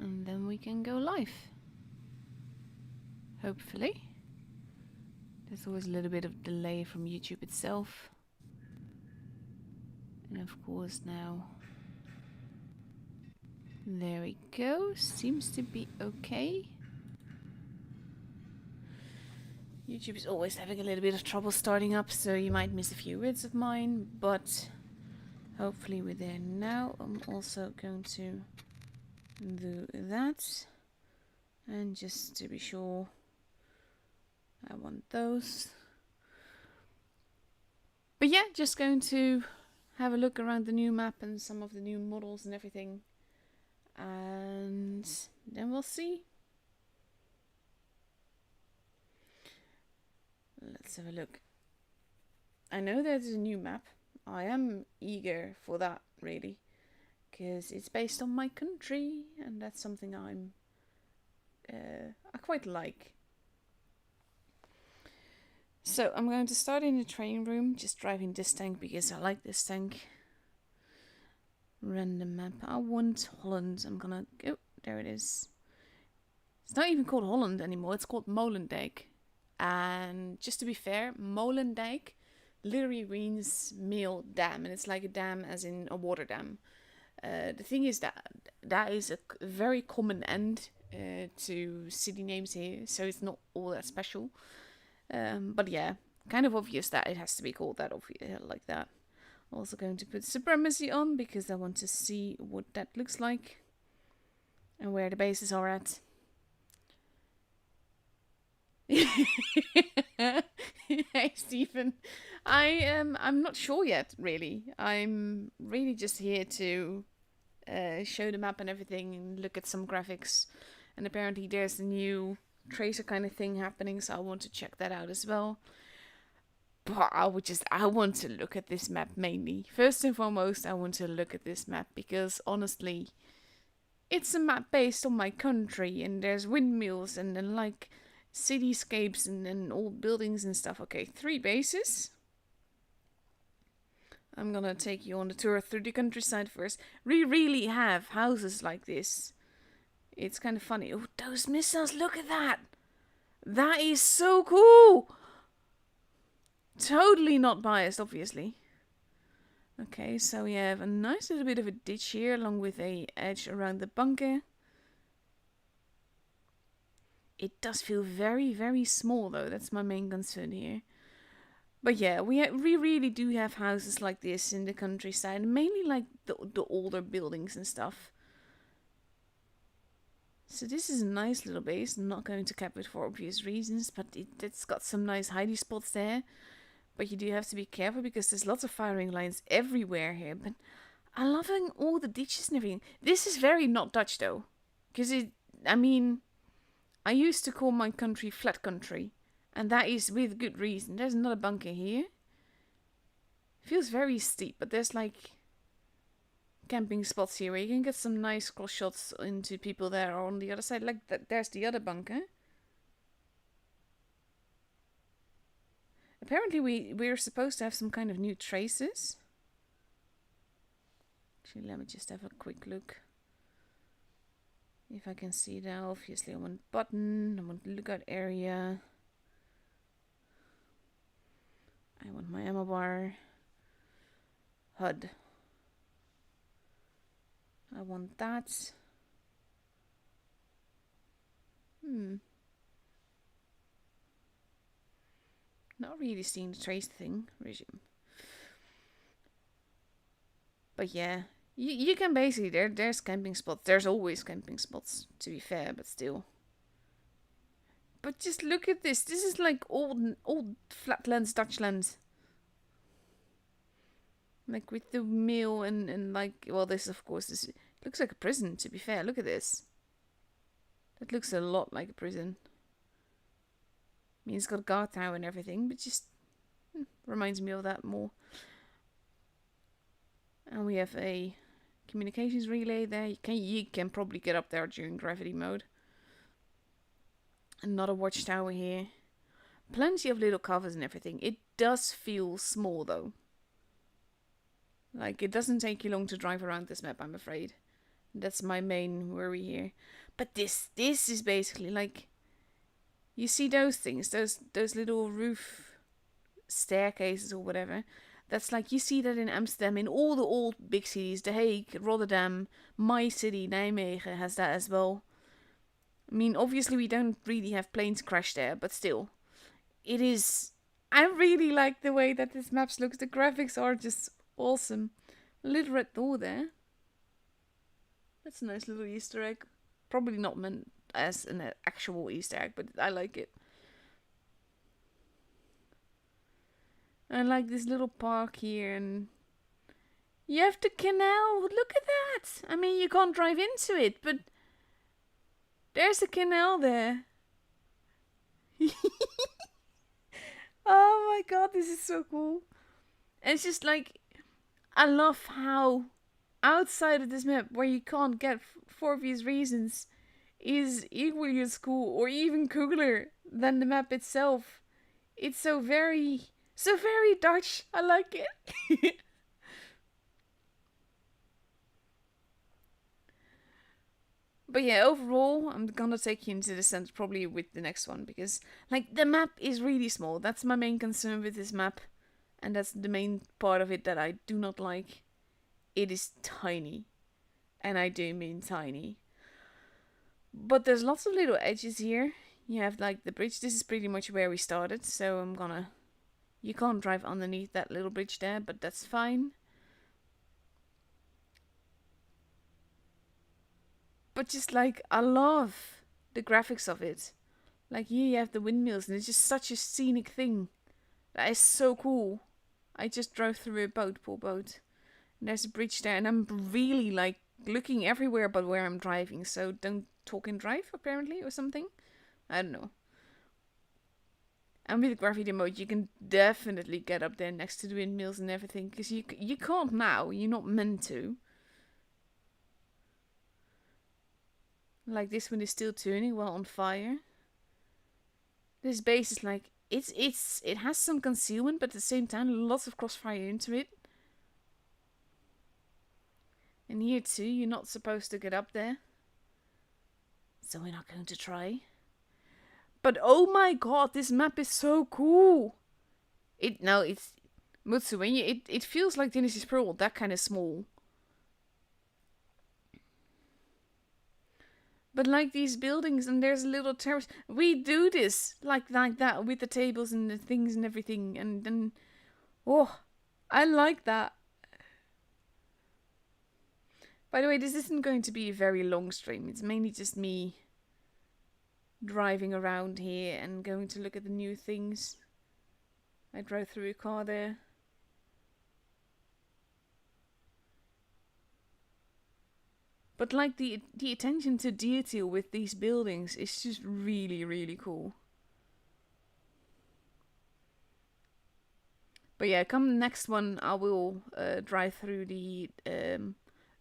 And then we can go live. Hopefully. There's always a little bit of delay from YouTube itself. And of course now... There we go. Seems to be okay. YouTube is always having a little bit of trouble starting up, so you might miss a few words of mine, but hopefully we're there now. I'm also going to do that. And just to be sure, I want those. But yeah, just going to have a look around the new map and some of the new models and everything. And then we'll see. Let's have a look. I know there's a new map. I am eager for that, really. Because it's based on my country, and that's something I quite like. So I'm going to start in the training room, just driving this tank because I like this tank. Random map. I want Holland. I'm gonna... Oh, there it is. It's not even called Holland anymore. It's called Molendijk. And just to be fair, Molendijk literally means mill dam. And it's like a dam as in a water dam. The thing is that is a very common end to city names here. So it's not all that special. But yeah, kind of obvious that it has to be called that like that. Also going to put supremacy on because I want to see what that looks like and where the bases are at. Hey Stephen, I'm not sure yet really. I'm really just here to show the map and everything and look at some graphics. And apparently there's a new tracer kind of thing happening, so I want to check that out as well. But I want to look at this map mainly. First and foremost, I want to look at this map because honestly, it's a map based on my country and there's windmills and then like cityscapes and old buildings and stuff. Okay, 3 bases. I'm gonna take you on a tour through the countryside first. We really have houses like this. It's kind of funny. Oh, those missiles, look at that! That is so cool! Totally not biased, obviously. Okay, so we have a nice little bit of a ditch here, along with a edge around the bunker. It does feel very, very small, though. That's my main concern here. But yeah, we really do have houses like this in the countryside. Mainly like the older buildings and stuff. So this is a nice little base. I'm not going to cap it for obvious reasons, but it's got some nice hidey spots there. But you do have to be careful because there's lots of firing lines everywhere here. But I'm loving all the ditches and everything. This is very not Dutch though. Because I used to call my country flat country. And that is with good reason. There's another bunker here. It feels very steep, but there's like camping spots here where you can get some nice cross shots into people that are on the other side. Like there's the other bunker. Apparently we're supposed to have some kind of new traces. Actually, let me just have a quick look. If I can see that. Obviously I want button, I want lookout area. I want my ammo bar. HUD. I want that. Not really seeing the trace thing. Resume. But yeah, you can basically, there's camping spots. There's always camping spots, to be fair, but still. But just look at this. This is like old flatlands, Dutchlands. Like with the mill and like, well, this of course, this looks like a prison, to be fair. Look at this. That looks a lot like a prison. I mean, it's got a guard tower and everything, but just reminds me of that more. And we have a communications relay there. You can probably get up there during gravity mode. Another watchtower here. Plenty of little covers and everything. It does feel small though. Like, it doesn't take you long to drive around this map, I'm afraid. That's my main worry here. But this is basically like, you see those things, those little roof staircases or whatever. That's like, you see that in Amsterdam, in all the old big cities, The Hague, Rotterdam, my city, Nijmegen has that as well. I mean, obviously we don't really have planes crash there, but still, it is. I really like the way that this map looks. The graphics are just awesome. A little red door there. That's a nice little Easter egg. Probably not meant as an actual Easter egg, but I like it. I like this little park here, and you have the canal. Look at that. I mean, you can't drive into it, but there's a canal there. Oh my god, this is so cool. And it's just like, I love how outside of this map, where you can't get for obvious reasons, is equally as cool or even cooler than the map itself. It's so very Dutch. I like it. But yeah, overall, I'm gonna take you into the center probably with the next one, because like the map is really small. That's my main concern with this map, and that's the main part of it that I do not like. It is tiny, and I do mean tiny. But there's lots of little edges here. You have like the bridge. This is pretty much where we started, so I'm gonna. You can't drive underneath that little bridge there, but that's fine. But just like, I love the graphics of it. Like here you have the windmills, and it's just such a scenic thing. That is so cool. I just drove through a boat, poor boat. And there's a bridge there, and I'm really like looking everywhere but where I'm driving. So don't talk and drive, apparently, or something. I don't know. And with graffiti mode, you can definitely get up there next to the windmills and everything, because you can't now. You're not meant to. Like this one is still turning while on fire. This base is like, it has some concealment, but at the same time lots of crossfire into it. And here too, you're not supposed to get up there. So we're not going to try. But oh my god, this map is so cool. It's Mutsu, when it feels like Genesis Pearl, that kind of small. But like these buildings, and there's a little terrace. We do this like that with the tables and the things and everything, and then oh, I like that. By the way, this isn't going to be a very long stream. It's mainly just me driving around here and going to look at the new things. I drove through a car there. But like the attention to detail with these buildings is just really, really cool. But yeah, come the next one, I will drive through the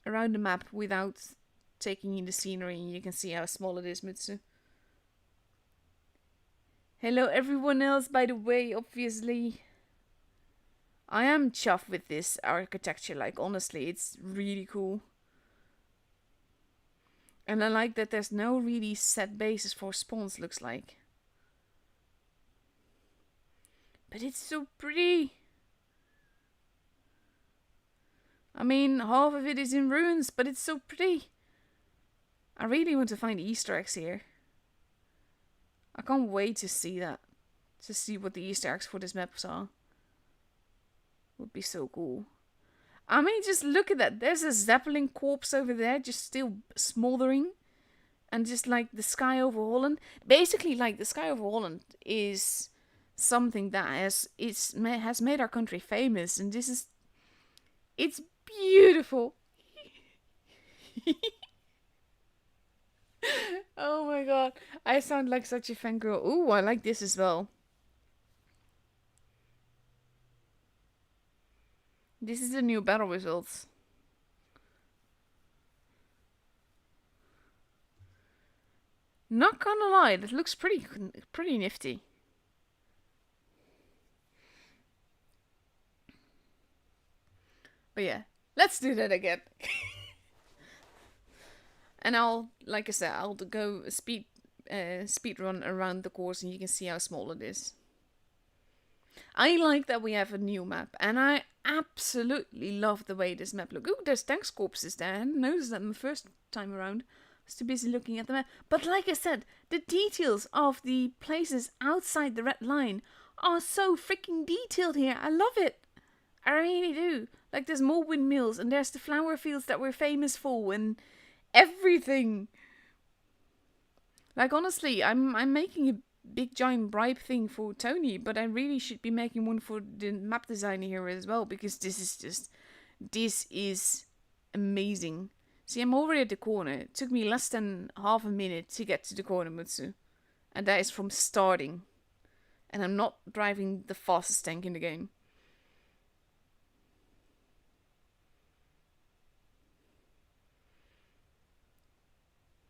around the map without taking in the scenery, and you can see how small it is, Mutsu. Hello everyone else, by the way, obviously. I am chuffed with this architecture, like honestly, it's really cool. And I like that there's no really set basis for spawns, looks like. But it's so pretty. I mean, half of it is in ruins, but it's so pretty. I really want to find Easter eggs here. I can't wait to see that. To see what the Easter eggs for this map are. Would be so cool. I mean, just look at that. There's a Zeppelin corpse over there, just still smoldering. And just like the sky over Holland. Basically, like the sky over Holland is something that has made our country famous. And this is... It's beautiful. Oh my god. I sound like such a fangirl. Ooh, I like this as well. This is the new battle results. Not gonna lie, that looks pretty nifty. But yeah, let's do that again. And I'll, like I said, I'll go speed run around the course, and you can see how small it is. I like that we have a new map, and I absolutely love the way this map looks. Ooh, there's tanks corpses there. I hadn't noticed them the first time around. I was too busy looking at the map. But like I said, the details of the places outside the red line are so freaking detailed here. I love it. I really do. Like, there's more windmills, and there's the flower fields that we're famous for, and everything. Like, honestly, I'm making a big giant bribe thing for Tony, but I really should be making one for the map designer here as well, because this is amazing. See, I'm already at the corner. It took me less than half a minute to get to the corner, Mutsu. And that is from starting. And I'm not driving the fastest tank in the game.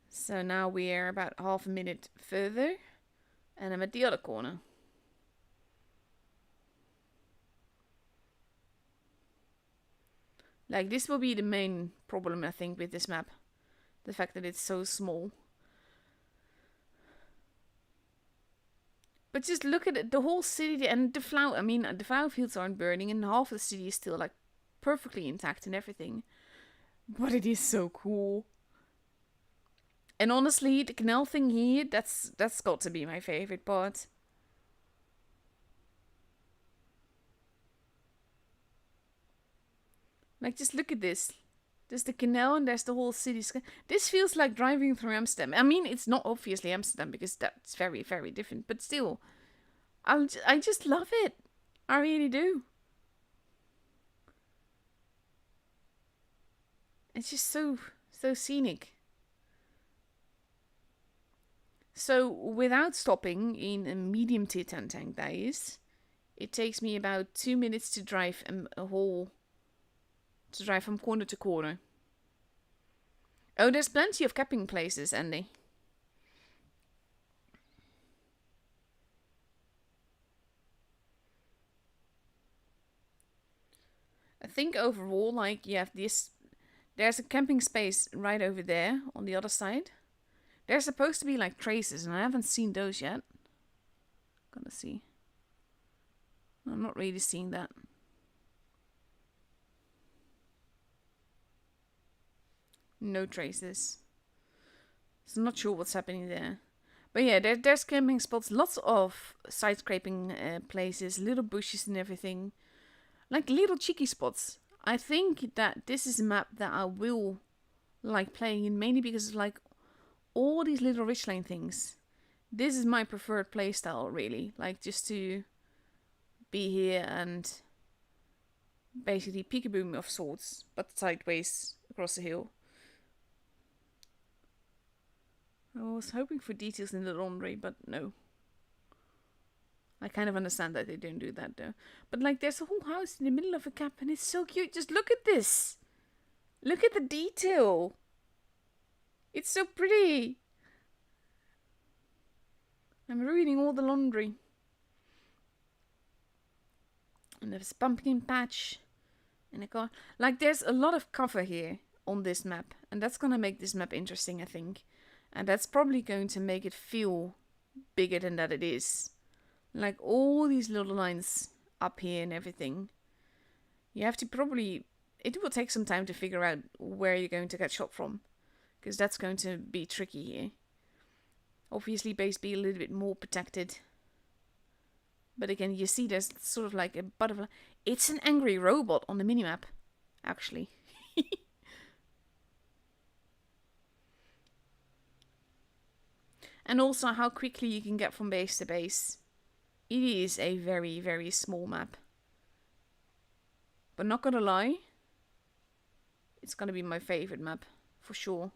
So now we are about half a minute further. And I'm at the other corner. Like, this will be the main problem, I think, with this map. The fact that it's so small. But just look at it, the whole city and the flower. I mean, the flower fields aren't burning, and half of the city is still, like, perfectly intact and everything. But it is so cool. And honestly, the canal thing here, that's got to be my favorite part. Like, just look at this. There's the canal and there's the whole city. This feels like driving through Amsterdam. I mean, it's not obviously Amsterdam because that's very, very different. But still, I just love it. I really do. It's just so scenic. So, without stopping in a medium tier 10 tank, that is, it takes me about 2 minutes to drive to drive from corner to corner. Oh, there's plenty of camping places, Andy. I think overall, like, you have this. There's a camping space right over there on the other side. There's supposed to be like traces, and I haven't seen those yet. Gonna see. I'm not really seeing that. No traces. So I'm not sure what's happening there. But yeah, there's camping spots, lots of side scraping places, little bushes and everything. Like little cheeky spots. I think that this is a map that I will like playing in, mainly because of like all these little ridgeline things. This is my preferred playstyle, really. Like, just to be here and basically peekaboo of sorts, but sideways across the hill. I was hoping for details in the laundry, but no. I kind of understand that they don't do that, though. But, like, there's a whole house in the middle of a camp, and it's so cute. Just look at this. Look at the detail. It's so pretty. I'm ruining all the laundry. And there's a pumpkin patch. And a car. Like, there's a lot of cover here on this map. And that's going to make this map interesting, I think. And that's probably going to make it feel bigger than that it is. Like, all these little lines up here and everything. You have to probably... It will take some time to figure out where you're going to get shot from. Because that's going to be tricky here. Obviously, base be a little bit more protected. But again, you see there's sort of like a butterfly. It's an angry robot on the minimap, actually. And also how quickly you can get from base to base. It is a very, very small map. But not gonna lie, it's gonna be my favorite map, for sure.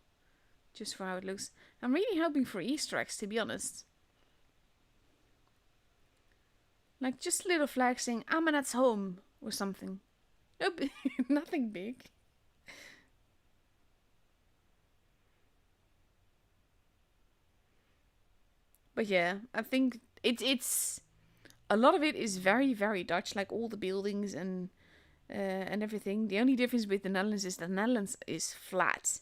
Just for how it looks. I'm really hoping for Easter eggs, to be honest. Like, just little flags saying, Amanat's home, or something. Nope, nothing big. But yeah, I think it's... A lot of it is very, very Dutch, like all the buildings and everything. The only difference with the Netherlands is the Netherlands is flat.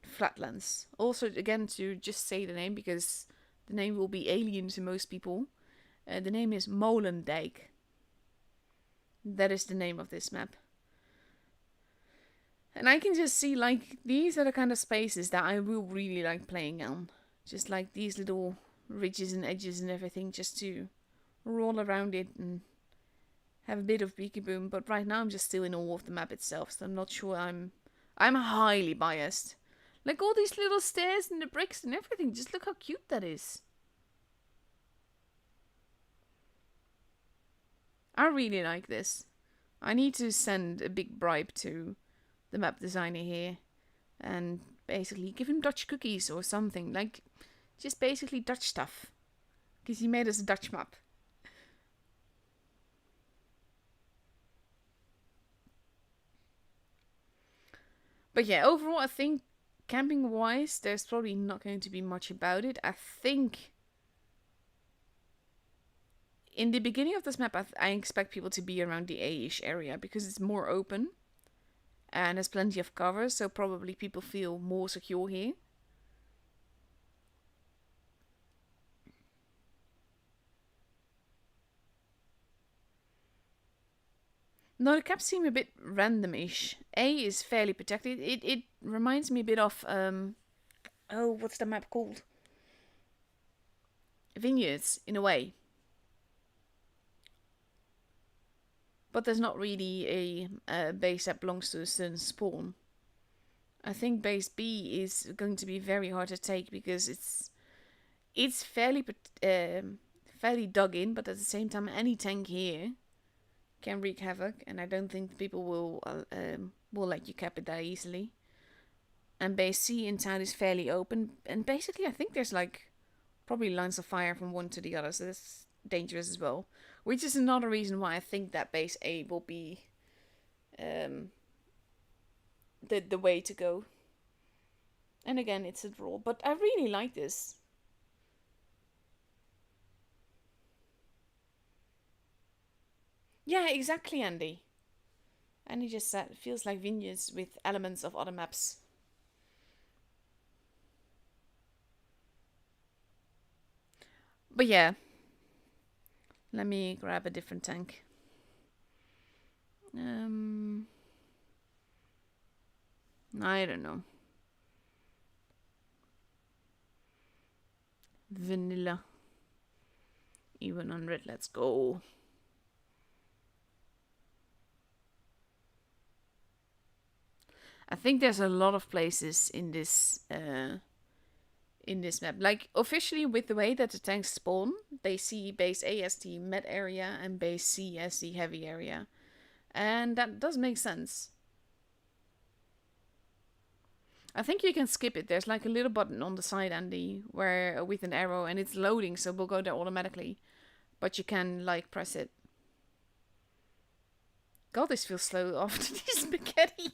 flatlands. Also, again, to just say the name, because the name will be alien to most people. The name is Molendijk. That is the name of this map. And I can just see, like, these are the kind of spaces that I will really like playing on. Just like these little ridges and edges and everything, just to roll around it and have a bit of peekaboo. But right now I'm just still in awe of the map itself, so I'm not sure I'm highly biased. Like all these little stairs and the bricks and everything, just look how cute that is. I really like this. I need to send a big bribe to the map designer here and basically give him Dutch cookies or something. Like, just basically Dutch stuff. Because he made us a Dutch map. But yeah, overall, I think camping-wise, there's probably not going to be much about it. I think in the beginning of this map, I expect people to be around the A-ish area because it's more open and there's plenty of cover, so probably people feel more secure here. No, the caps seem a bit randomish. A is fairly protected. It reminds me a bit of oh, what's the map called? Vineyards, in a way. But there's not really a base that belongs to a certain spawn. I think base B is going to be very hard to take because it's fairly dug in, but at the same time, any tank here can wreak havoc, and I don't think people will let you cap it that easily. And base C in town is fairly open, and basically I think there's like probably lines of fire from one to the other, so that's dangerous as well. Which is another reason why I think that base A will be the way to go. And again, it's a draw, but I really like this. Yeah, exactly, Andy. And he just said it feels like vineyards with elements of other maps. But yeah, let me grab a different tank. I don't know. Vanilla. E100, let's go. I think there's a lot of places in this map. Like, officially, with the way that the tanks spawn, they see base A as the med area and base C as the heavy area. And that does make sense. I think you can skip it. There's like a little button on the side, Andy, where with an arrow, and it's loading, so we'll go there automatically. But you can like press it. God, this feels slow after the spaghetti.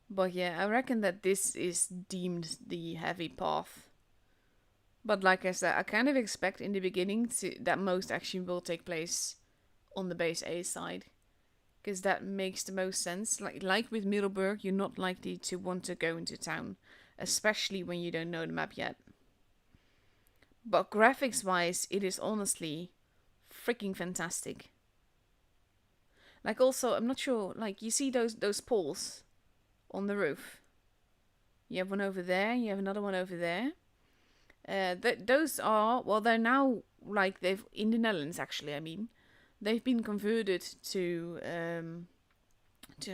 But yeah, I reckon that this is deemed the heavy path. But like I said, I kind of expect in the beginning that most action will take place on the base A side. Because that makes the most sense. Like with Middelburg, you're not likely to want to go into town. Especially when you don't know the map yet. But graphics wise, it is honestly freaking fantastic. Like also, I'm not sure, like you see those poles on the roof. You have one over there, you have another one over there. Those are, well, they're now, like, they've, in the Netherlands actually, I mean, they've been converted to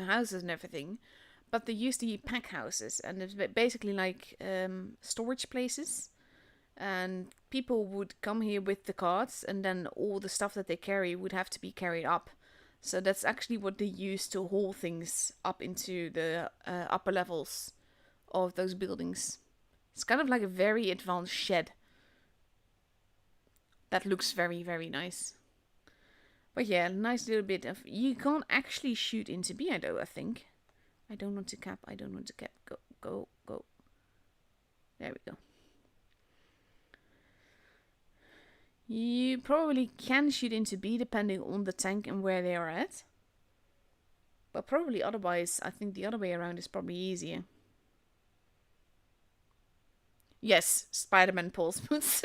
houses and everything. But they used to be pack houses, and it's basically like storage places. And people would come here with the carts, and then all the stuff that they carry would have to be carried up. So that's actually what they use to haul things up into the upper levels of those buildings. It's kind of like a very advanced shed. That looks very, very nice. But yeah, nice little bit of... You can't actually shoot into B, though, I think. I don't want to cap. I don't want to cap. Go, go, go. There we go. You probably can shoot into B depending on the tank and where they are at. But probably otherwise, I think the other way around is probably easier. Yes, Spider-Man pulls boots.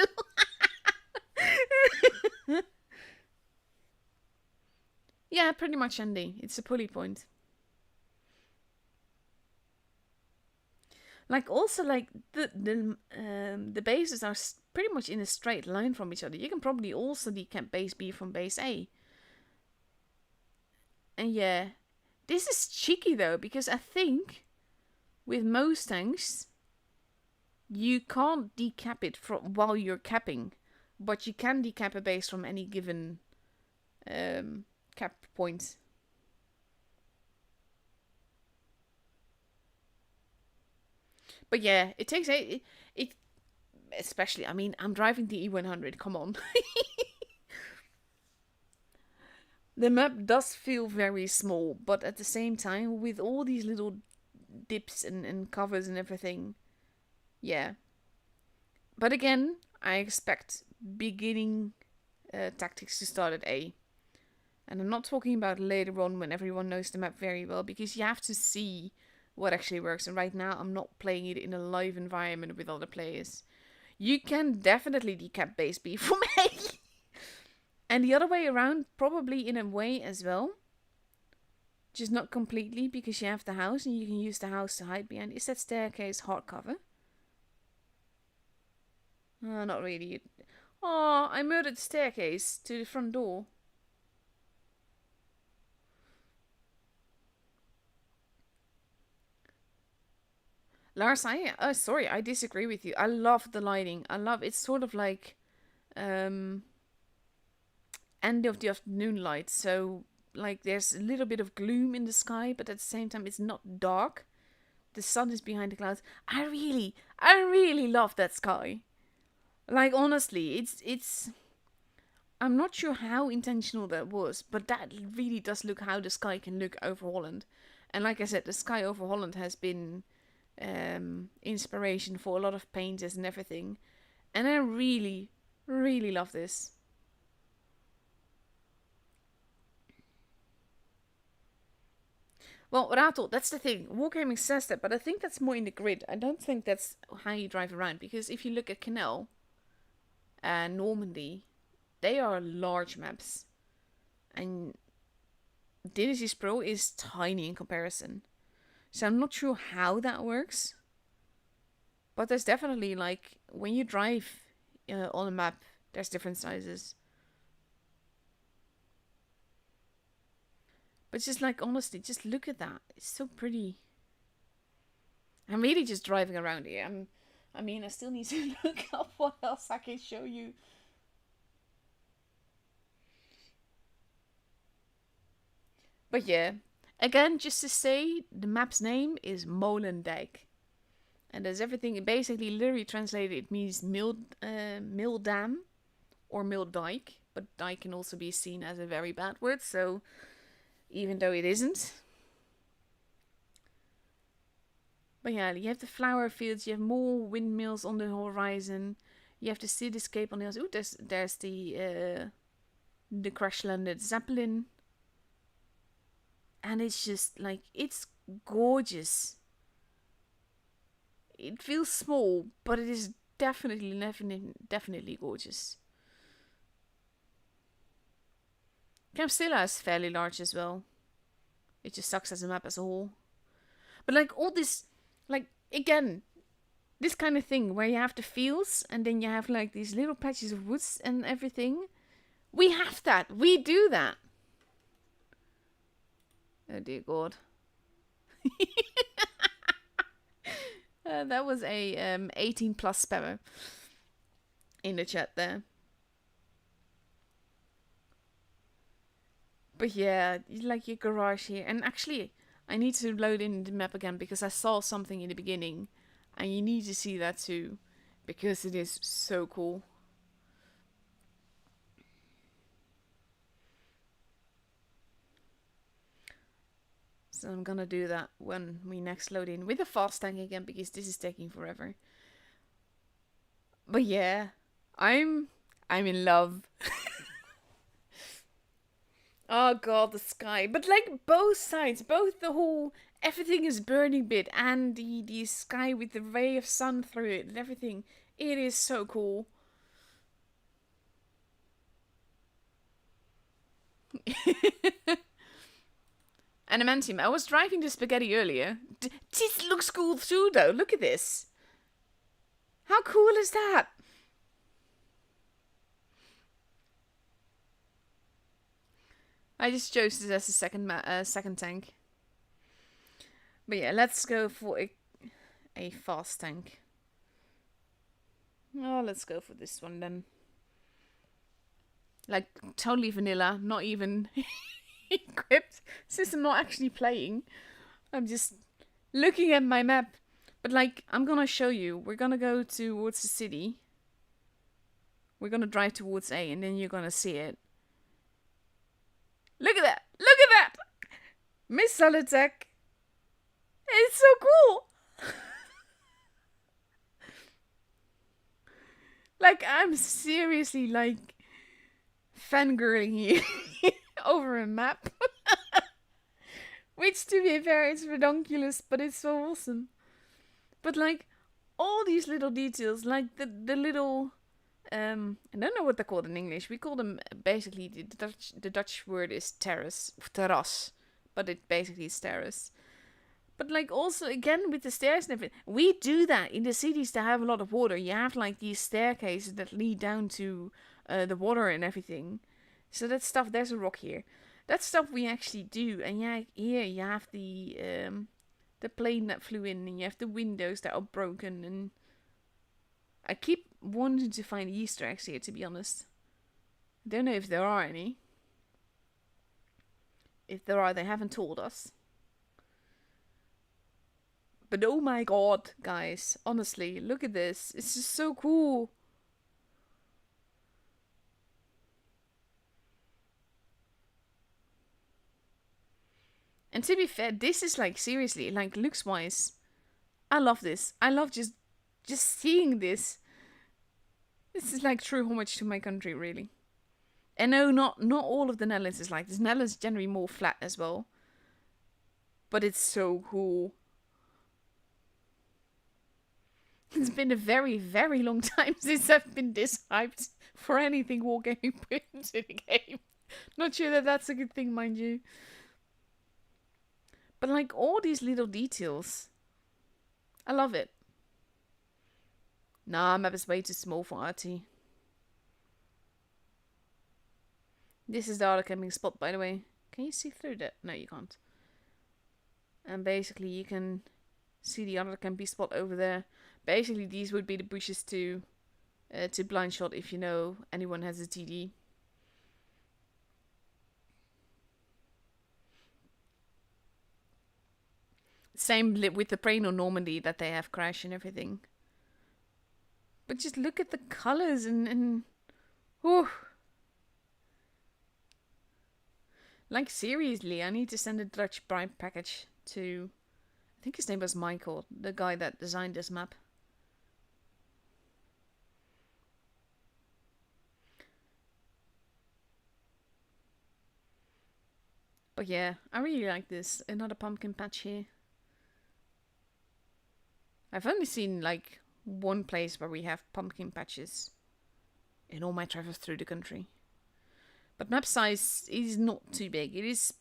Yeah, pretty much Andy. It's a pulley point. Like also like the bases are pretty much in a straight line from each other. You can probably also decamp base B from base A. And yeah, this is cheeky though because I think with most tanks you can't decap it from while you're capping, but you can decap a base from any given cap point. But yeah, it takes it especially. I mean, I'm driving the E100. Come on. The map does feel very small, but at the same time, with all these little dips and covers and everything, yeah. But again, I expect beginning tactics to start at A. And I'm not talking about later on when everyone knows the map very well, because you have to see what actually works. And right now, I'm not playing it in a live environment with other players. You can definitely decap base B from A. And the other way around, probably in a way as well. Just not completely, because you have the house and you can use the house to hide behind. Is that staircase hardcover? Not really. Oh, I murdered the staircase to the front door. Lars, I disagree with you. I love the lighting. I love it's sort of like um end of the afternoon light. So like there's a little bit of gloom in the sky, but at the same time it's not dark. The sun is behind the clouds. I really love that sky. Like honestly, it's I'm not sure how intentional that was, but that really does look how the sky can look over Holland. And like I said, the sky over Holland has been inspiration for a lot of painters and everything. And I really, really love this. Well, Rato, that's the thing. Wargaming says that, but I think that's more in the grid. I don't think that's how you drive around. Because if you look at Canal and Normandy, they are large maps. And Dynasties Pro is tiny in comparison. So I'm not sure how that works. But there's definitely, like, when you drive on a map, there's different sizes. But just like, honestly, just look at that. It's so pretty. I'm really just driving around here. I still need to look up what else I can show you. But yeah, again, just to say, the map's name is Molendijk. And there's everything, basically, literally translated, it means mill dam or mill dike. But dike can also be seen as a very bad word, so even though it isn't. But yeah, you have the flower fields, you have more windmills on the horizon, you have the cityscape on the other. Ooh, there's the crash landed Zeppelin. And it's just like, it's gorgeous. It feels small, but it is definitely gorgeous. Camp Stella is fairly large as well. It just sucks as a map as a whole. But like all this, like again, this kind of thing where you have the fields and then you have like these little patches of woods and everything. We have that. We do that. Oh dear God. That was a 18 plus spammer in the chat there. But yeah, like your garage here. And actually, I need to load in the map again because I saw something in the beginning. And you need to see that too. Because it is so cool. So I'm gonna do that when we next load in with the fast tank again because this is taking forever. But yeah, I'm I'm in love. Oh god, the sky. But like both sides, both the whole everything is burning bit and the sky with the ray of sun through it and everything. It is so cool. Adamantium. I was driving the spaghetti earlier. This looks cool too, though. Look at this. How cool is that? I just chose this as a second tank. But yeah, let's go for a fast tank. Oh, let's go for this one then. Like, totally vanilla, not even equipped. Since I'm not actually playing, I'm just looking at my map. But like, I'm gonna show you. We're gonna go towards the city. We're gonna drive towards A, and then you're gonna see it. Look at that! Look at that! Missile attack! It's so cool! Like, I'm seriously, like, fangirling here over a map. Which, to be fair, is redonkulous, but it's so awesome. But, like, all these little details, like the little... I don't know what they're called in English. We call them, basically, the Dutch word is terrace, but it basically is terrace. But like also again with the stairs and everything, we do that in the cities that have a lot of water. You have like these staircases that lead down to the water and everything. So that stuff. There's a rock here. That stuff we actually do. And yeah, here you have the plane that flew in, and you have the windows that are broken. And I keep wanting to find Easter eggs here, to be honest. I don't know if there are any. If there are, they haven't told us. But oh my god, guys, honestly, look at this. It's just so cool. And to be fair, this is like, seriously, like looks-wise, I love this. I love just seeing this. This is like true homage to my country, really. And no, not all of the Netherlands is like this. Netherlands is generally more flat as well. But it's so cool. It's been a very, very long time since I've been this hyped for anything wargaming put into the game. Not sure that that's a good thing, mind you. But like all these little details, I love it. Nah, map is way too small for RT. This is the other camping spot, by the way. Can you see through that? No, you can't. And basically you can see the other camping spot over there. Basically, these would be the bushes to blind shot if you know anyone has a TD. Same with the Prain or Normandy that they have crash and everything. But just look at the colors and whew. Like seriously, I need to send a Dutch bribe package to, I think his name was Michael, the guy that designed this map. But yeah, I really like this. Another pumpkin patch here. I've only seen like one place where we have pumpkin patches in all my travels through the country. But map size is not too big. It's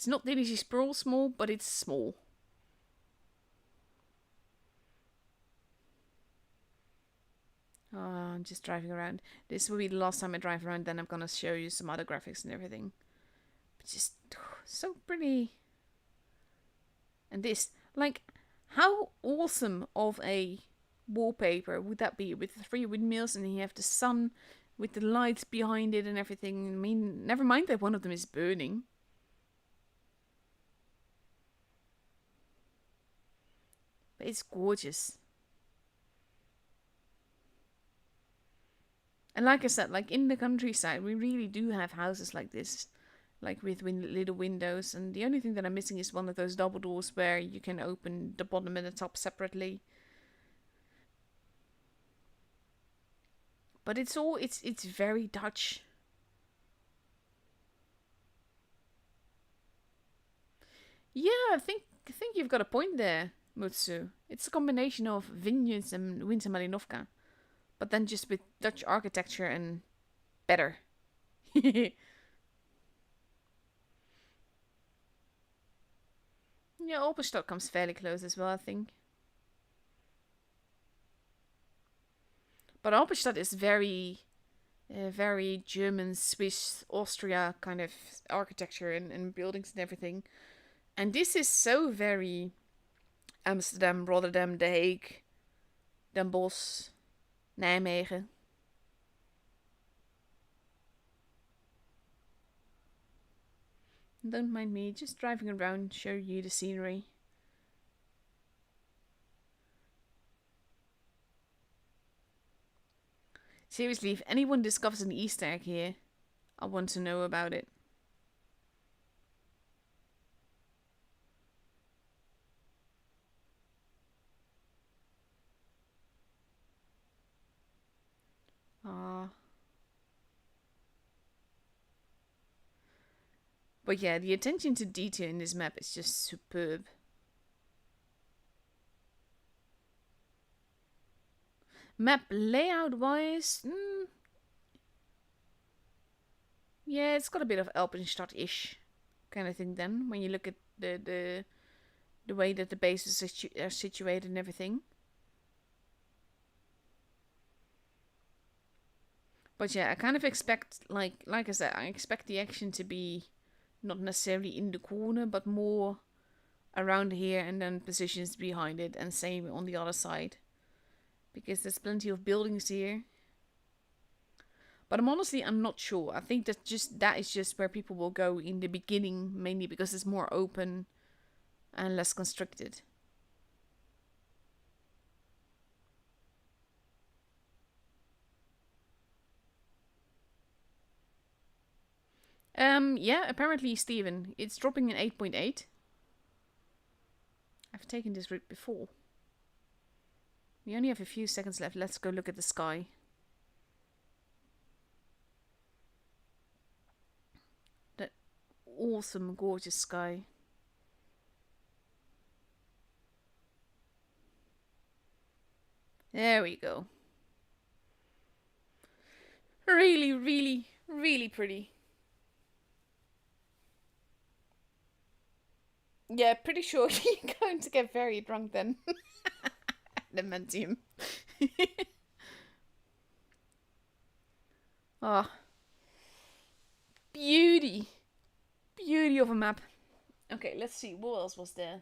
not Dynasty Sprawl small, but it's small. Oh, I'm just driving around. This will be the last time I drive around, then I'm gonna show you some other graphics and everything. But just so pretty. And this, like, how awesome of a wallpaper would that be with the 3 windmills and then you have the sun with the lights behind it and everything. I mean, never mind that one of them is burning. But it's gorgeous. And like I said, like in the countryside, we really do have houses like this. Like with little windows. And the only thing that I'm missing is one of those double doors where you can open the bottom and the top separately. But it's very Dutch. Yeah, I think you've got a point there, Mutsu. It's a combination of vineyards and Winter Malinovka, but then just with Dutch architecture and better. Yeah, Opperstock comes fairly close as well, I think. But Opperstadt is very German, Swiss, Austria kind of architecture and buildings and everything. And this is so very Amsterdam, Rotterdam, The Hague, Den Bosch, Nijmegen. Don't mind me, just driving around, show you the scenery. Seriously, if anyone discovers an Easter egg here, I want to know about it. Ah. But yeah, the attention to detail in this map is just superb. Map layout wise, yeah, it's got a bit of Alpenstadt-ish kind of thing then, when you look at the way that the bases are situated and everything. But yeah, I kind of expect, like I said, I expect the action to be not necessarily in the corner, but more around here and then positions behind it, and same on the other side. Because there's plenty of buildings here. But I'm not sure. I think that is just where people will go in the beginning, mainly because it's more open and less constricted. Yeah, apparently, Steven, it's dropping in 8.8. I've taken this route before. We only have a few seconds left. Let's go look at the sky. That awesome, gorgeous sky. There we go. Really, really, really pretty. Yeah, pretty sure you're going to get very drunk then. Adamantium. Oh, beauty. Beauty of a map. Okay, let's see. What else was there?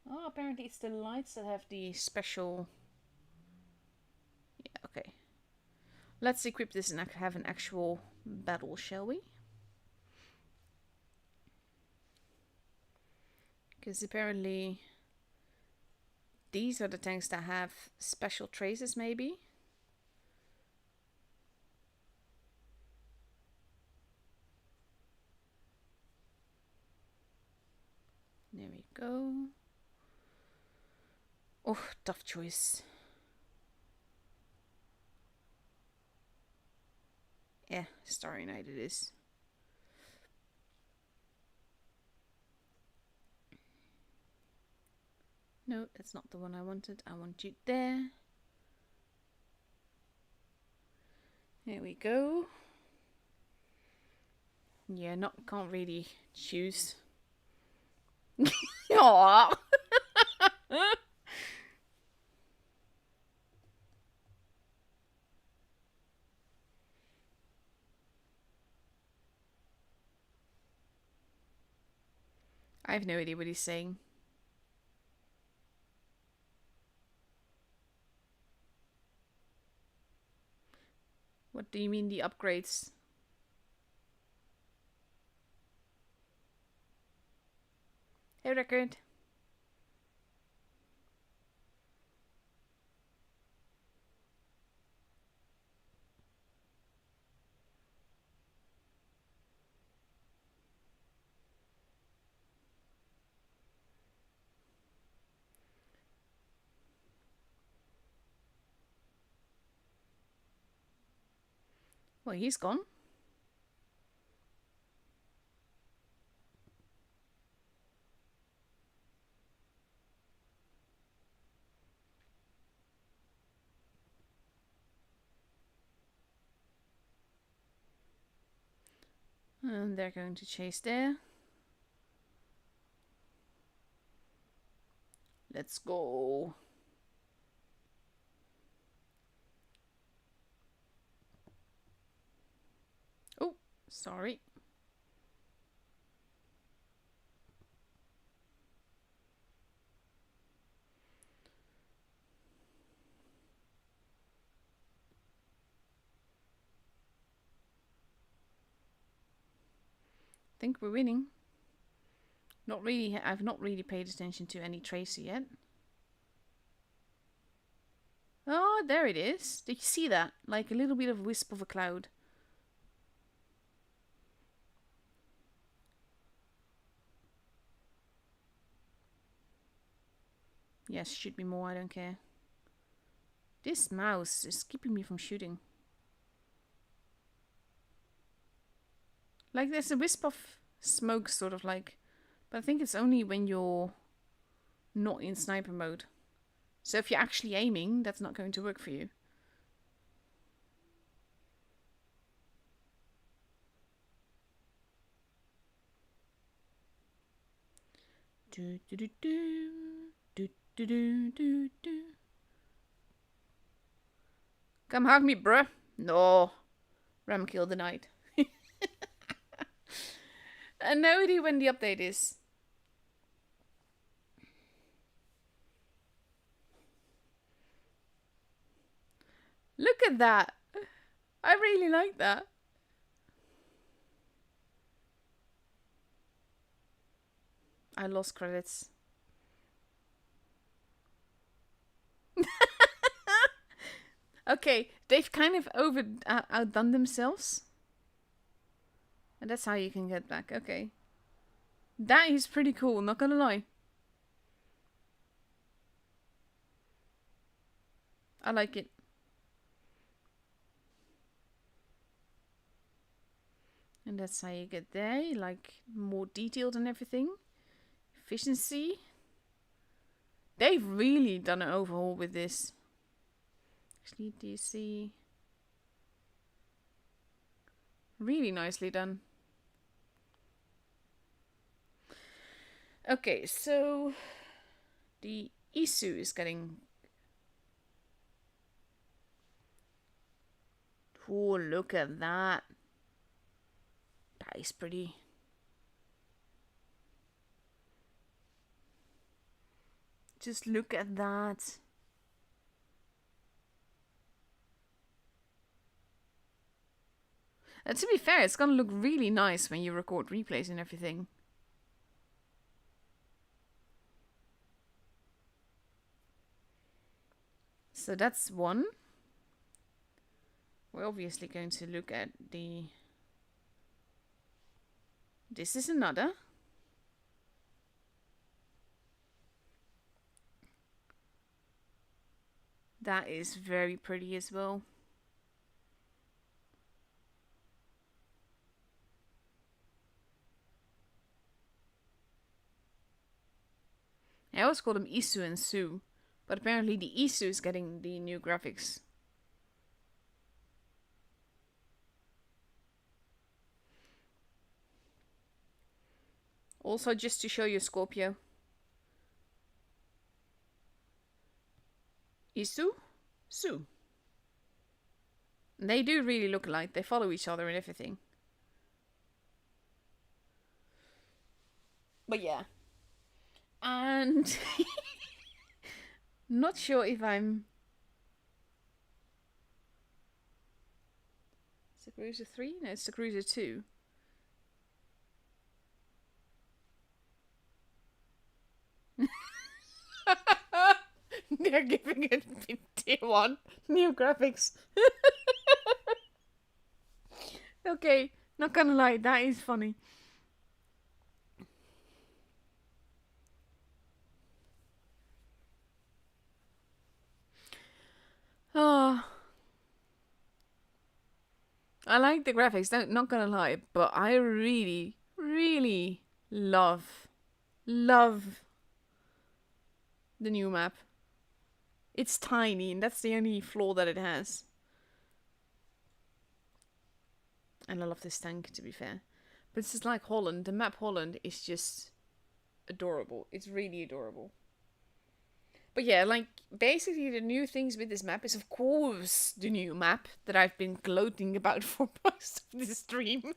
Oh, apparently it's the lights that have the special... Yeah, okay. Let's equip this and have an actual battle, shall we? Because apparently these are the tanks that have special traces, maybe? There we go. Oh, tough choice. Yeah, Starry Night it is. No, that's not the one I wanted. I want you there. There we go. Yeah, can't really choose. Aww. I have no idea what he's saying. What do you mean the upgrades? Hey, Record. Well, he's gone. And they're going to chase there. Let's go. Oh, sorry. I think we're winning. Not really. I've not really paid attention to any tracer yet. Oh, there it is. Did you see that? Like a little bit of wisp of a cloud. Yes, shoot me more, I don't care. This mouse is keeping me from shooting. Like there's a wisp of smoke, sort of like. But I think it's only when you're not in sniper mode. So if you're actually aiming, that's not going to work for you. Do do do do do do do do do. Come hug me, bruh. No. Ram kill denied. And no idea when the update is. Look at that. I really like that. I lost credits. Okay, they've kind of outdone themselves. And that's how you can get back. Okay. That is pretty cool, not gonna lie. I like it. And that's how you get there. Like, more detailed and everything. Efficiency. They've really done an overhaul with this. Actually, DC. Really nicely done. Okay, so the Isu is getting... Oh, look at that. That is pretty. Just look at that. And to be fair, it's gonna look really nice when you record replays and everything. So that's one. We're obviously going to look at the... This is another. That is very pretty as well. I always call them Isu and Su, but apparently the Isu is getting the new graphics. Also, just to show you Scorpio. Isu, Su. They do really look alike. They follow each other and everything. But yeah. And not sure if I'm... It's the Cruiser 3? No, it's the Cruiser 2. They're giving it tier 1. New graphics. Okay, not gonna lie, that is funny. Oh. I like the graphics, not gonna lie, but I really, really love the new map. It's tiny, and that's the only flaw that it has. And I love this tank, to be fair. But it's just like Holland. The map Holland is just adorable. It's really adorable. But yeah, like, basically the new things with this map is, of course, the new map that I've been gloating about for most of this stream.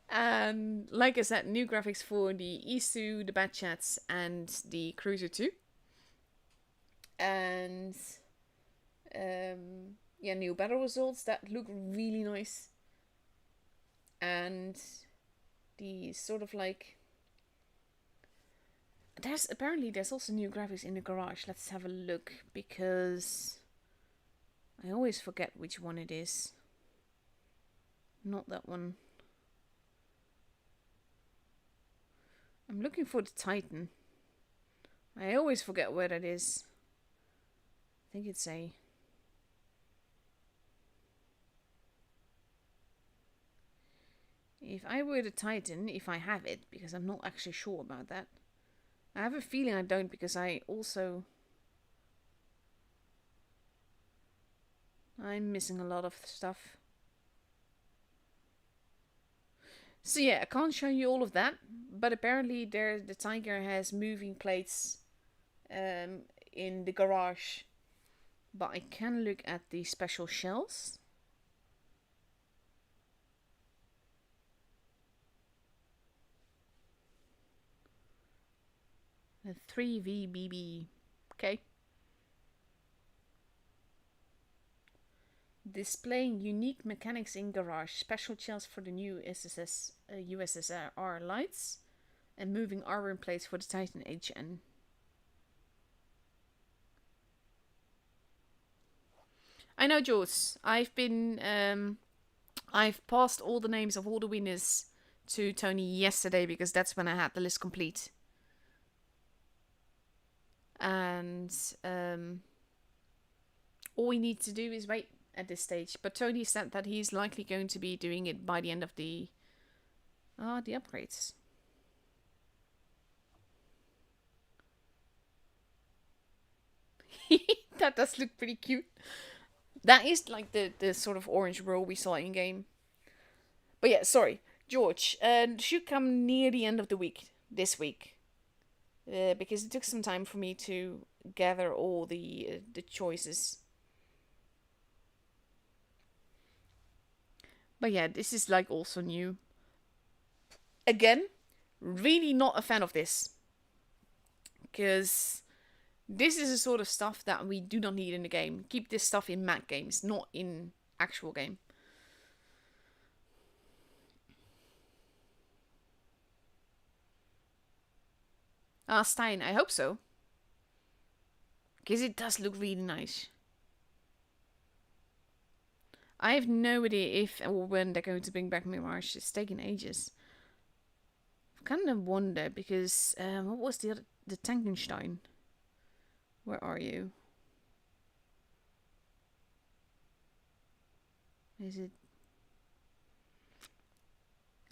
And like I said, new graphics for the Isu, the Bad Chats, and the Cruiser 2. And yeah, new battle results that look really nice. And the sort of like, there's also new graphics in the garage. Let's have a look, because I always forget which one it is. Not that one. I'm looking for the Titan. I always forget where that is. I think it's a... If I were the Titan, if I have it, because I'm not actually sure about that. I have a feeling I don't, because I'm missing a lot of stuff. So yeah, I can't show you all of that, but apparently the Tiger has moving plates in the garage. But I can look at the special shells. A 3VBB. Okay. Displaying unique mechanics in garage. Special shells for the new USSR lights. And moving armor plates for the Titan HN. I know, Jules. I've passed all the names of all the winners to Tony yesterday, because that's when I had the list complete. And all we need to do is wait at this stage. But Tony said that he's likely going to be doing it by the end of the upgrades. That does look pretty cute. That is like the sort of orange roll we saw in game. But yeah, sorry, George. Should come near the end of the week this week, because it took some time for me to gather all the choices. But yeah, this is like also new. Again, really not a fan of this, because this is the sort of stuff that we do not need in the game. Keep this stuff in Mac games, not in actual game. Stein, I hope so. Because it does look really nice. I have no idea if or when they're going to bring back Mirage. It's taking ages. I kind of wonder, because what was the Tankenstein? Where are you? Is it?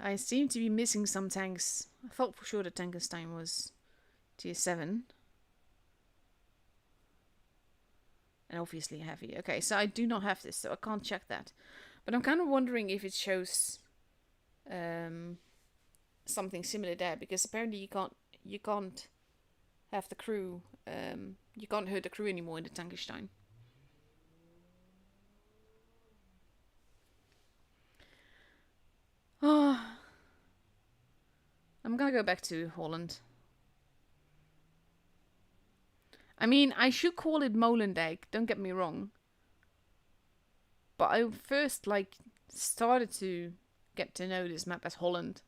I seem to be missing some tanks. I thought for sure the Tankenstein was tier 7. And obviously heavy. Okay, so I do not have this, so I can't check that. But I'm kind of wondering if it shows something similar there, because apparently you can't have the crew. You can't hurt the crew anymore in the Tankenstein. Oh, I'm gonna go back to Holland. I mean, I should call it Molendijk, don't get me wrong. But I first, started to get to know this map as Holland.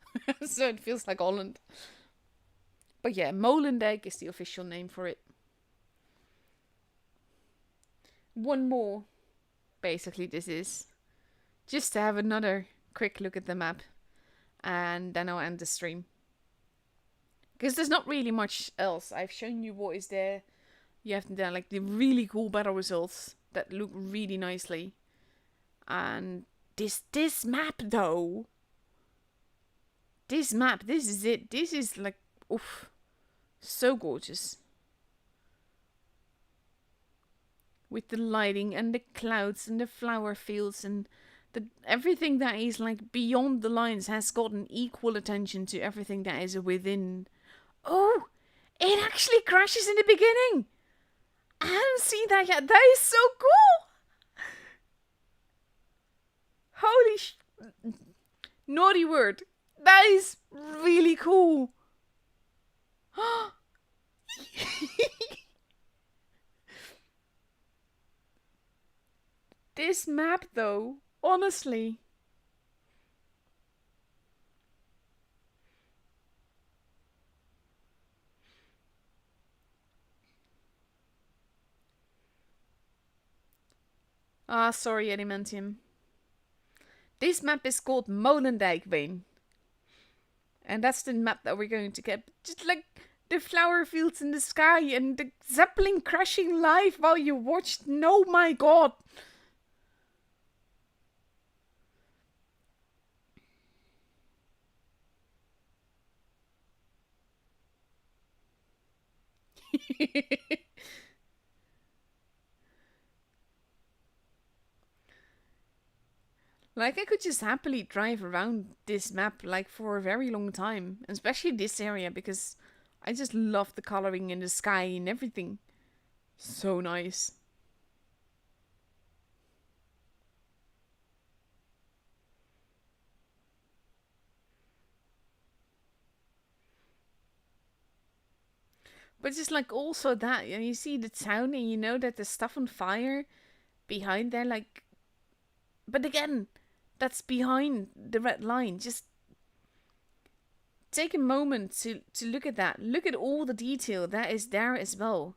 So it feels like Holland. But yeah, Molendijk is the official name for it. One more, basically, this is. Just to have another quick look at the map. And then I'll end the stream. Because there's not really much else. I've shown you what is there. You have there the really cool battle results that look really nicely. And this map though. This map, this is it. This is like, oof, so gorgeous. With the lighting and the clouds and the flower fields and everything that is like beyond the lines has gotten equal attention to everything that is within. Oh, it actually crashes in the beginning. I haven't seen that yet. That is so cool. Holy naughty word. That is really cool. This map though, honestly. Ah, sorry, Edimentium. This map is called Molendijk, Wayne. And that's the map that we're going to get. Just like the flower fields in the sky and the Zeppelin crashing live while you watched. No, my god. Like, I could just happily drive around this map, like, for a very long time. Especially this area, because I just love the coloring in the sky and everything. So nice. But just like also that, and you see the town and you know that there's stuff on fire behind there, like... But again, that's behind the red line. Just take a moment to look at that. Look at all the detail that is there as well.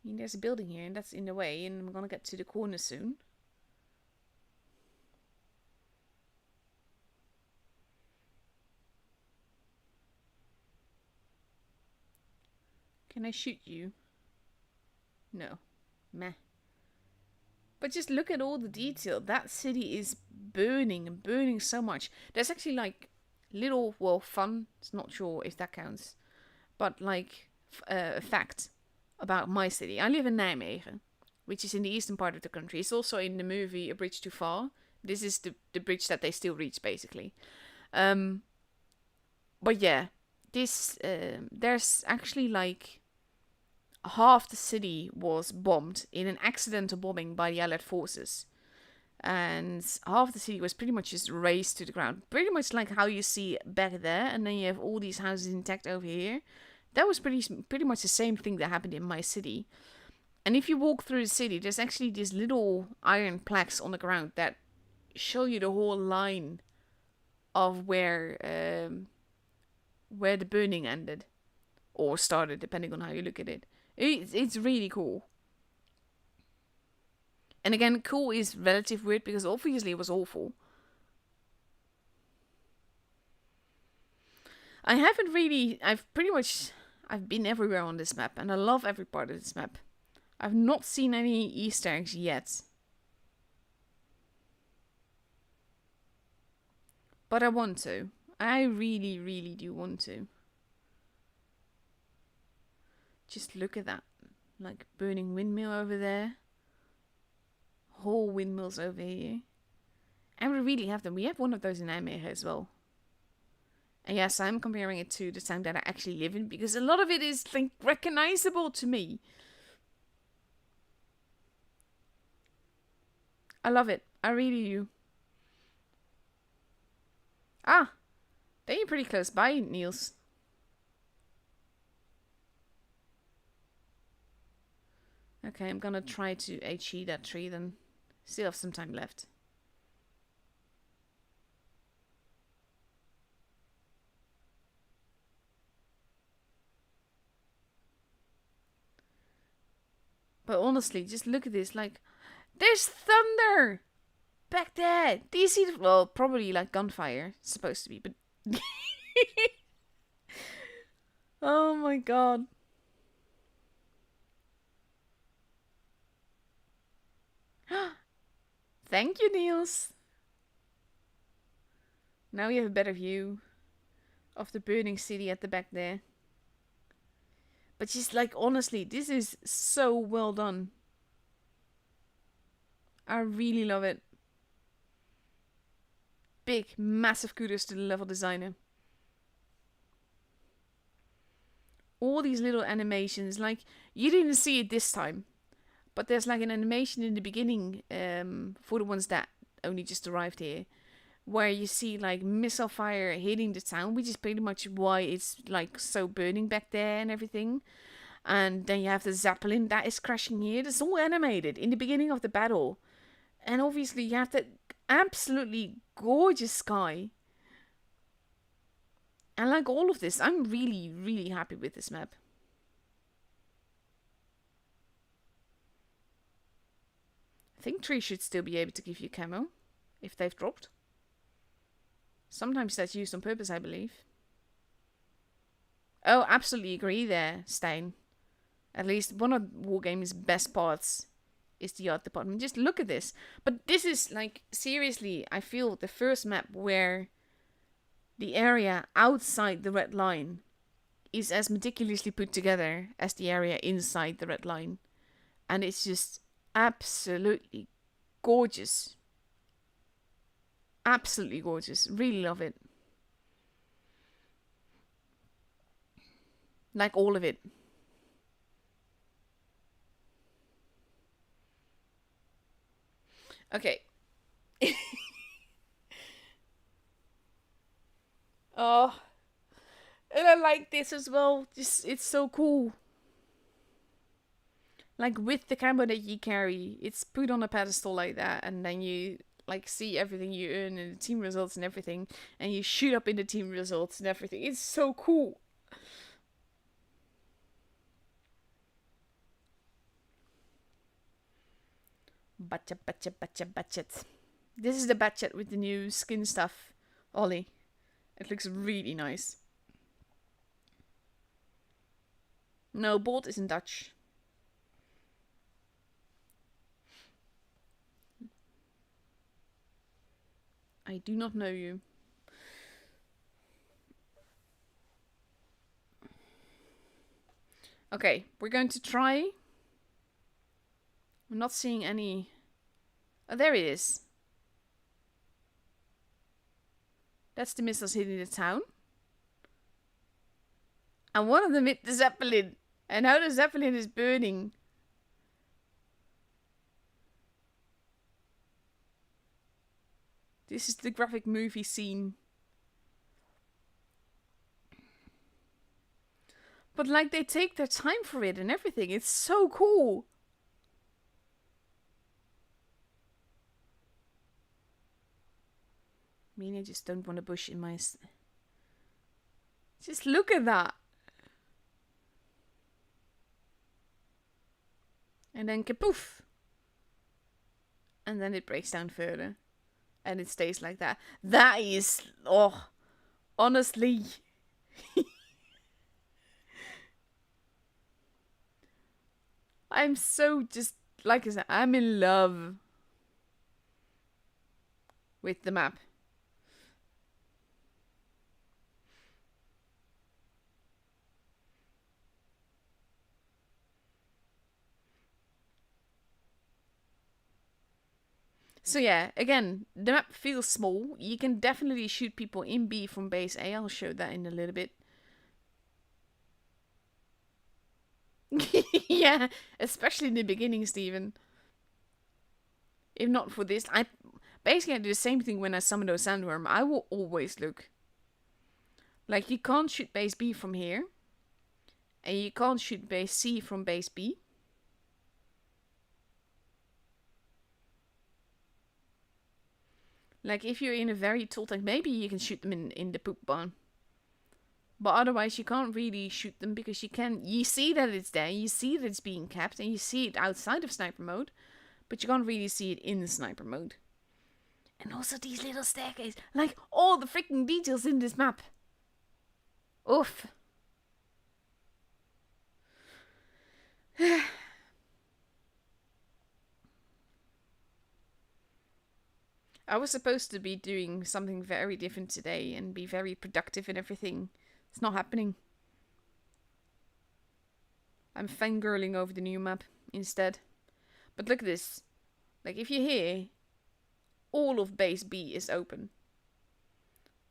I mean, there's a building here and that's in the way, and I'm gonna get to the corner soon. Can I shoot you? No. Meh. But just look at all the detail. That city is burning and burning so much. There's actually like little, well, fun. It's not sure if that counts. But like a fact about my city. I live in Nijmegen, which is in the eastern part of the country. It's also in the movie A Bridge Too Far. This is the bridge that they still reach, basically. But yeah, this there's actually like half the city was bombed in an accidental bombing by the Allied forces. And half the city was pretty much just razed to the ground. Pretty much like how you see back there, and then you have all these houses intact over here. That was pretty much the same thing that happened in my city. And if you walk through the city, there's actually these little iron plaques on the ground that show you the whole line of where the burning ended. Or started, depending on how you look at it. It's really cool. And again, cool is relative weird because obviously it was awful. I've been everywhere on this map and I love every part of this map. I've not seen any Easter eggs yet. But I want to. I really, really do want to. Just look at that. Like burning windmill over there. Whole windmills over here. And we really have them. We have one of those in Nijmegen as well. And yes, I'm comparing it to the town that I actually live in because a lot of it is like recognizable to me. I love it. I really do. Ah, then you're pretty close by, Niels. Okay, I'm gonna try to HE that tree then. Still have some time left. But honestly, just look at this. Like, there's thunder back there. Do you see? Well, probably like gunfire. It's supposed to be, but oh my god. Thank you, Niels. Now we have a better view of the burning city at the back there. But just like, honestly, this is so well done. I really love it. Big, massive kudos to the level designer. All these little animations, like, you didn't see it this time, but there's like an animation in the beginning, for the ones that only just arrived here, where you see like missile fire hitting the town, which is pretty much why it's like so burning back there and everything. And then you have the Zeppelin that is crashing here. It's all animated in the beginning of the battle. And obviously you have that absolutely gorgeous sky. And like all of this, I'm really, really happy with this map. I think trees should still be able to give you camo if they've dropped. Sometimes that's used on purpose, I believe. Oh, absolutely agree there, Stein. At least one of Wargame's best parts is the art department. Just look at this. But this is, like, seriously, I feel the first map where the area outside the red line is as meticulously put together as the area inside the red line. And it's just absolutely gorgeous. Absolutely gorgeous. Really love it. Like all of it. Okay. Oh. And I like this as well. Just, it's so cool. Like with the camera that you carry, it's put on a pedestal like that, and then you like see everything you earn in the team results and everything, and you shoot up in the team results and everything. It's so cool. Budget. This is the budget with the new skin stuff, Ollie. It looks really nice. No, Bolt is in Dutch. I do not know you. Okay, we're going to try. I'm not seeing any. Oh, there it is. That's the missiles hitting the town. And one of them hit the Zeppelin. And now the Zeppelin is burning. This is the graphic movie scene. But like they take their time for it and everything. It's so cool. I mean, I just don't want a bush in my... Just look at that. And then kapoof. And then it breaks down further. And it stays like that. That is... Oh. Honestly. I'm so just... Like I said, I'm in love with the map. So yeah, again, the map feels small. You can definitely shoot people in B from base A. I'll show that in a little bit. Yeah, especially in the beginning, Steven. If not for this, I do the same thing when I summon those sandworm. I will always look. Like, you can't shoot base B from here. And you can't shoot base C from base B. Like, if you're in a very tall tank, maybe you can shoot them in the poop barn. But otherwise, you can't really shoot them because you see that it's there, you see that it's being kept, and you see it outside of sniper mode, but you can't really see it in the sniper mode. And also these little staircases, like all the freaking details in this map. Oof. I was supposed to be doing something very different today and be very productive and everything. It's not happening. I'm fangirling over the new map instead. But look at this. Like, if you're here, all of base B is open.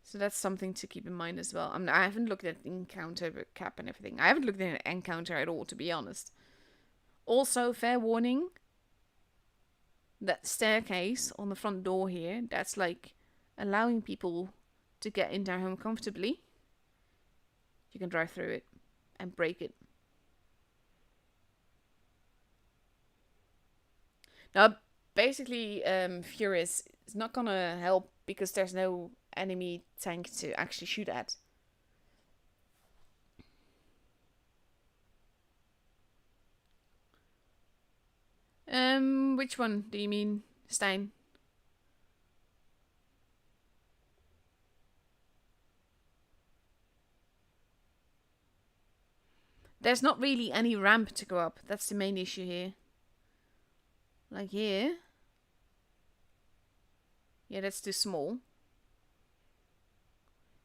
So that's something to keep in mind as well. I haven't looked at encounter cap and everything. I haven't looked at encounter at all, to be honest. Also, fair warning. That staircase on the front door here, that's like allowing people to get in their home comfortably. You can drive through it and break it. Now, basically, Furious is not gonna help because there's no enemy tank to actually shoot at. Which one do you mean, Stein? There's not really any ramp to go up. That's the main issue here. Like here. Yeah, that's too small.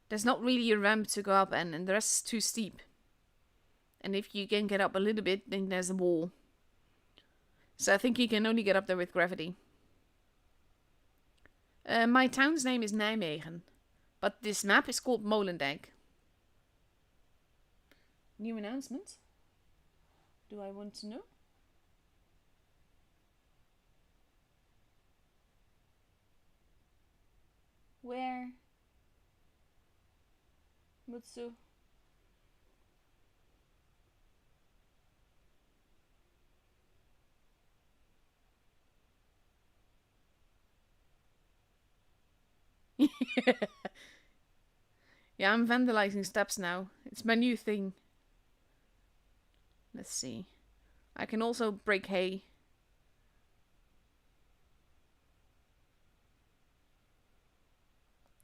There's not really a ramp to go up, and the rest is too steep. And if you can get up a little bit, then there's a wall. So I think you can only get up there with gravity. My town's name is Nijmegen. But this map is called Molendijk. New announcement? Do I want to know? Where? Mutsu? Yeah, I'm vandalizing steps now. It's my new thing. Let's see. I can also break hay.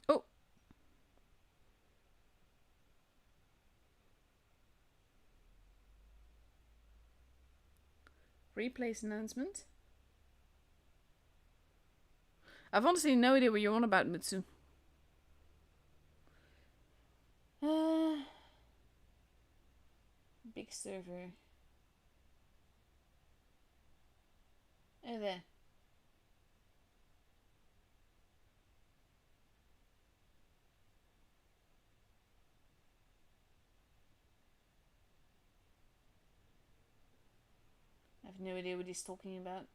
Oh! Replace announcement. I've honestly no idea what you're on about, Mutsu. Big server. Oh, there. I have no idea what he's talking about.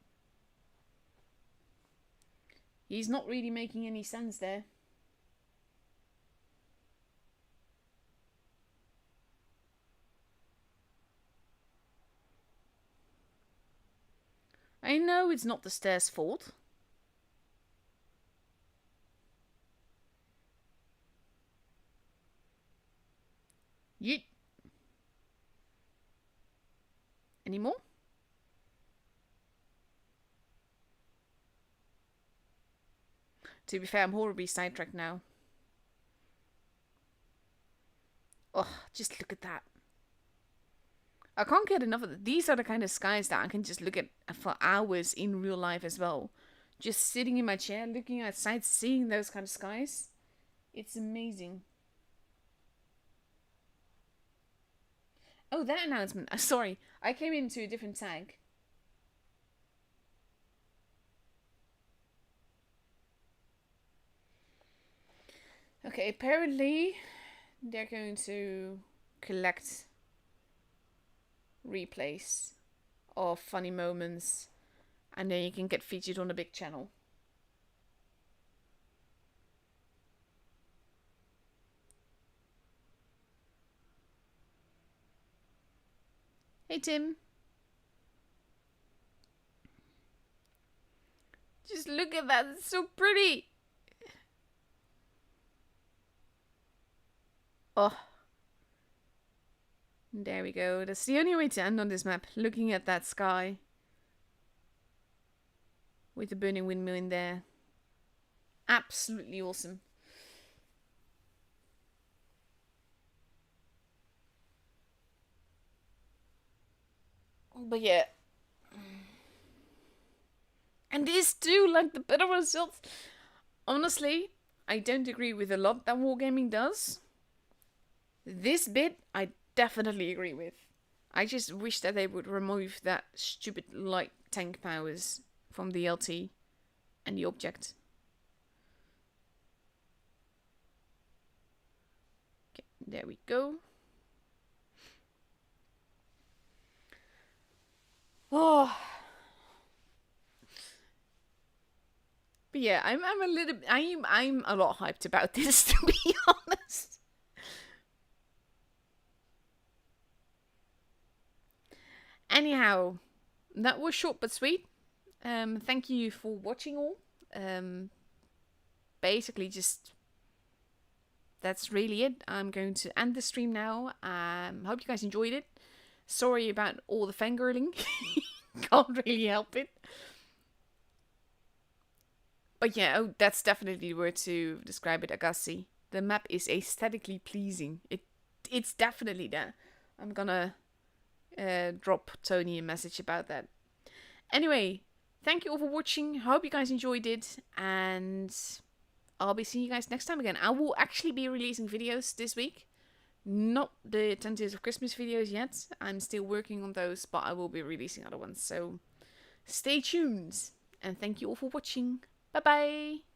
He's not really making any sense there. I know it's not the stairs' fault. Yeet. Any more? To be fair, I'm horribly sidetracked now. Oh, just look at that. I can't get enough of it. These are the kind of skies that I can just look at for hours in real life as well. Just sitting in my chair, looking outside, seeing those kind of skies. It's amazing. Oh, that announcement. Sorry, I came into a different tag. Okay, apparently they're going to collect replays of funny moments, and then you can get featured on a big channel. Hey Tim. Just look at that, it's so pretty. Oh. There we go. That's the only way to end on this map. Looking at that sky. With the burning windmill in there. Absolutely awesome. But yeah. And these two, like the better results. Honestly, I don't agree with a lot that Wargaming does. This bit, I definitely agree with. I just wish that they would remove that stupid light tank powers from the LT and the object. Okay, there we go. Oh. But yeah, I'm a lot hyped about this, to be honest. Anyhow, that was short but sweet. Thank you for watching all. Basically, just that's really it. I'm going to end the stream now. Hope you guys enjoyed it. Sorry about all the fangirling. Can't really help it. But yeah, oh, that's definitely the word to describe it, Agassi. The map is aesthetically pleasing. It's definitely there. I'm gonna drop Tony a message about that. Anyway, thank you all for watching. Hope you guys enjoyed it, and I'll be seeing you guys next time again. I will actually be releasing videos this week. Not the 10 Days of Christmas videos yet. I'm still working on those, but I will be releasing other ones. So stay tuned, and thank you all for watching. Bye bye!